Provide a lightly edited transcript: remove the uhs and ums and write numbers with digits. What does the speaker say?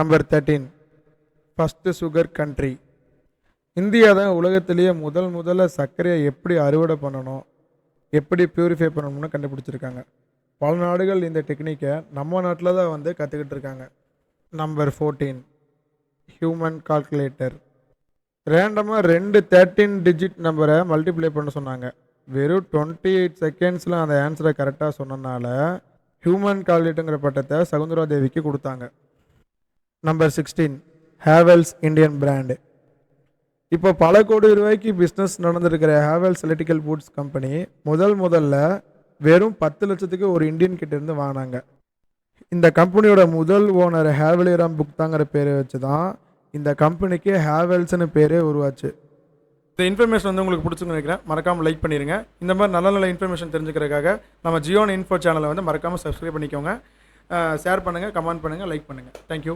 Number 13 first sugar country. India தான் உலகத்திலேயே முதல்ல சர்க்கரையை எப்படி அறுவடை பண்ணணும், எப்படி பியூரிஃபை பண்ணணும்னு கண்டுபிடிச்சிருக்காங்க. பல நாடுகள் இந்த டெக்னிக்கை நம்ம நாட்டில் தான் வந்து கற்றுக்கிட்டு இருக்காங்க. Number 14 human calculator. ரேண்டமாக 2 13 டிஜிட் நம்பரை மல்டிப்ளை பண்ண சொன்னாங்க. வெறும் 28 செகண்ட்ஸில் அந்த ஆன்சரை கரெக்டாக சொன்னனால ஹியூமன் கால்குலேட்டருங்கிற பட்டத்தை சகுந்தரா தேவிக்கு கொடுத்தாங்க. Number 16 Havells Indian brand. இப்போ பல கோடி ரூபாய்க்கு பிஸ்னஸ் நடந்திருக்கிற ஹேவல்ஸ் எலக்ட்ரிக்கல் பூட்ஸ் கம்பெனி முதல்ல வெறும் 10 லட்சத்துக்கு ஒரு இந்தியன் கிட்ட இருந்து வாங்கினாங்க. இந்த கம்பெனியோட முதல் ஓனர் ஹேவலிராம் புக்தாங்கிற பேரை வச்சு தான் இந்த கம்பெனிக்கு ஹேவல்ஸ்னு பேரே உருவாச்சு. இந்த இன்ஃபர்மேஷன் வந்து உங்களுக்கு பிடிச்சுன்னு நினைக்கிறேன். மறக்காமல் லைக் பண்ணிடுங்க. இந்த மாதிரி நல்ல இன்ஃபர்மேஷன் தெரிஞ்சுக்கிறதுக்காக நம்ம ஜியோன் இன்ஃபோ சேனலை வந்து மறக்காமல் சப்ஸ்கிரைப் பண்ணிக்கோங்க. ஷேர் பண்ணுங்கள், கமெண்ட் பண்ணுங்கள், லைக் பண்ணுங்கள். தேங்க்யூ.